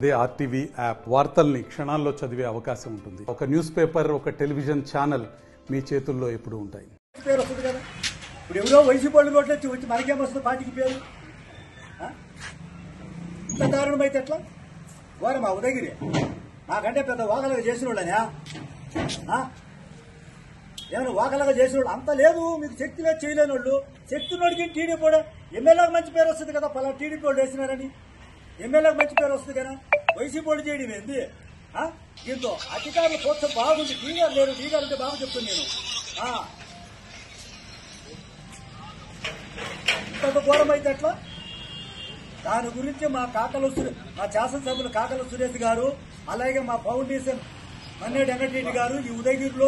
They RTV app వార్తల్ని క్షణాల్లో చదివే అవకాశం ఉంటుంది. ఒక న్యూస్ పేపర్, ఒక టెలివిజన్ ఛానల్ మీ చేతుల్లో ఎప్పుడు ఉంటాయి. పేరు వస్తుంది కదా. ఇప్పుడు ఎవరో వైసీపీ వాళ్ళు కూడా వచ్చి మనకేమొస్తుంది పార్టీకి పేరు? ఇంత దారుణం అయితే ఎట్లా? ఘోరమా ఉదయగిరి? నాకంటే పెద్ద వాకలుగా చేసిన వాళ్ళనే ఏమైనా వాకలుగా చేసిన వాళ్ళు అంత లేదు. మీకు శక్తి లేదు, చేయలేని వాళ్ళు. శక్తి ఉన్నోడికి టీడీపీ కూడా ఎమ్మెల్యేకి మంచి పేరు వస్తుంది కదా. పలా టీడీపీ వాళ్ళు వేసినారని ఎమ్మెల్యేకి మంచి పేరు వస్తుంది కదా. వైసీపీ వాళ్ళు చేయడం ఏంది? దీంతో అధికారులు పోతే బాగుంది. డీగారు లేరు, డీగారు ఉంటే బాగా చెప్తాను నేను. ఇంత ఘోరం అయితే ఎట్లా? దాని గురించి మా శాసనసభ్యులు కాకల సురేష్ గారు, అలాగే మా ఫౌండేషన్ మన్నేటి వెంకటరెడ్డి గారు ఈ ఉదయగిరిలో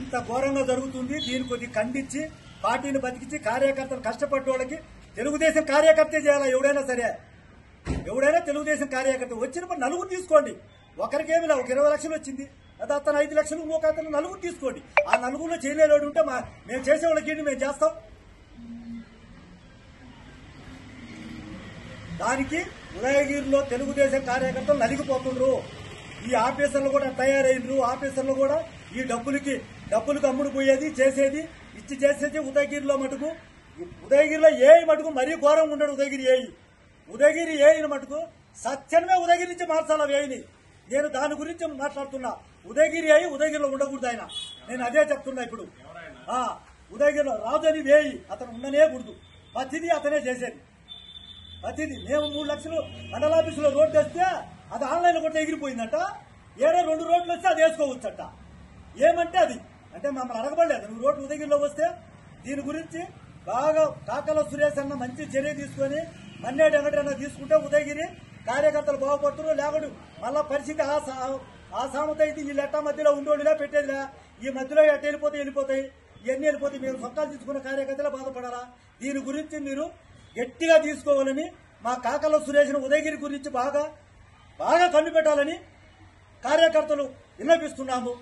ఇంత ఘోరంగా జరుగుతుంది, దీన్ని కొద్ది ఖండించి పార్టీని బతికించి కార్యకర్తలు కష్టపడ్డ వాళ్ళకి తెలుగుదేశం కార్యకర్తే చేయాలా. ఎవడైనా సరే, ఎవడైనా తెలుగుదేశం కార్యకర్త వచ్చినప్పుడు నలుగురు తీసుకోండి. ఒకరికేమి ఒక 20 లక్షలు వచ్చింది, అతను 5 లక్షలు, ఇంకొక అతను నలుగురు తీసుకోండి. ఆ నలుగురులో చేయలేడు ఉంటే మేము చేసేవాళ్ళకి మేము చేస్తాం. దానికి ఉదయగిరిలో తెలుగుదేశం కార్యకర్తలు నలిగిపోతుండ్రు. ఈ ఆఫీసర్లు కూడా తయారైనరు. ఆఫీసర్లు కూడా ఈ డబ్బులకు అమ్ముడు పోయేది చేసేది ఇచ్చి చేసేది. ఉదయగిరిలో మటుకు మటుకు మరీ ఘోరంగా ఉండడు. ఉదయగిరి ఏఈని మటుకు సత్యమే ఉదయగిరి నుంచి మార్చాలా వేయిని. నేను దాని గురించి మాట్లాడుతున్నా. ఉదయగిరిలో ఉండకూడదు ఆయన. నేను అదే చెప్తున్నా. ఇప్పుడు ఉదయగిరిలో రాజు అని వేయి అతను ఉండనే కూడదు. ప్రతిదీ అతనే చేసేది. ప్రతిదీ మేము 3 లక్షలు మండలాఫీసులో రోడ్డు వేస్తే అది ఆన్లైన్ కూడా ఎగిరిపోయిందంట. ఏదో 2 రోడ్లు వస్తే అది వేసుకోవచ్చట. ఏమంటే అది అంటే మమ్మల్ని అడగబడలేదు. నువ్వు రోడ్డు ఉదయగిరిలో వస్తే దీని గురించి బాగా కాకల సురేష్ అన్న మంచి చర్య తీసుకుని మన్నేటి వెంకటరన్న తీసుకుంటే ఉదయగిరి కార్యకర్తలు బాగుపడుతున్నారు. లేకుండా మళ్ళా పరిస్థితి ఆ సామెత అయితే వీళ్ళు ఎట్టా మధ్యలో ఉండోడిలా పెట్టేదిలా. ఈ మధ్యలో ఎట్ట వెళ్ళిపోతాయి. ఇవన్నీ వెళ్ళిపోతాయి. మేము సొంతాలు తీసుకున్న కార్యకర్తలు బాధపడాలా? దీని గురించి మీరు గట్టిగా తీసుకోవాలని మా కాకల సురేష్ను ఉదయగిరి గురించి బాగా కన్ను పెట్టాలని కార్యకర్తలు విన్నపిస్తున్నాము.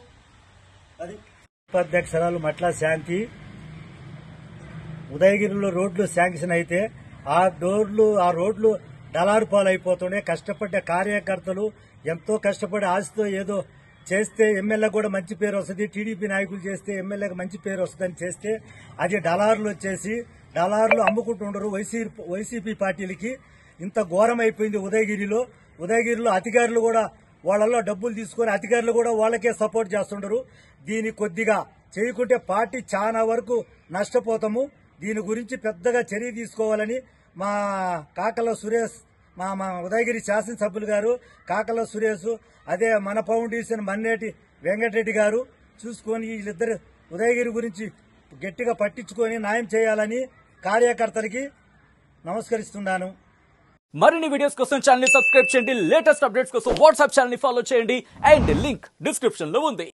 అది ఉపాధ్యక్షురాలు మట్ల శాంతి. ఉదయగిరిలో రోడ్లు శాంక్షన్ అయితే ఆ రోడ్లు డలారు పాలైపోతున్నాయి. కష్టపడ్డ కార్యకర్తలు ఎంతో కష్టపడి ఆశతో ఏదో చేస్తే ఎమ్మెల్యే కూడా మంచి పేరు వస్తుంది, టీడీపీ నాయకులు చేస్తే ఎమ్మెల్యేకి మంచి పేరు వస్తుందని చేస్తే అది డలార్లు వచ్చేసి డలార్లు అమ్ముకుంటుండరు వైసీపీ పార్టీలకి. ఇంత ఘోరం అయిపోయింది ఉదయగిరిలో అధికారులు కూడా వాళ్ళల్లో డబ్బులు తీసుకుని అధికారులు కూడా వాళ్ళకే సపోర్ట్ చేస్తుండరు. దీన్ని కొద్దిగా చేయకుంటే పార్టీ చాలా వరకు నష్టపోతాము. దీని గురించి పెద్దగా చర్య తీసుకోవాలని మా కాకల సురేష్ మా ఉదయగిరి శాసనసభ్యులు గారు కాకల సురేష్, అదే మన ఫౌండేషన్ మన్నేటి వెంకటరెడ్డి గారు చూసుకొని వీళ్ళిద్దరు ఉదయగిరి గురించి గట్టిగా పట్టించుకొని న్యాయం చేయాలని కార్యకర్తలకి నమస్కరిస్తున్నాను. మరిన్ని వీడియోస్ కోసం ఛానల్ ని సబ్స్క్రైబ్ చేయండి. లేటెస్ట్ అప్డేట్స్ కోసం వాట్సాప్ ఛానల్ ని ఫాలో చేయండి. అండ్ లింక్ డిస్క్రిప్షన్ లో ఉంది.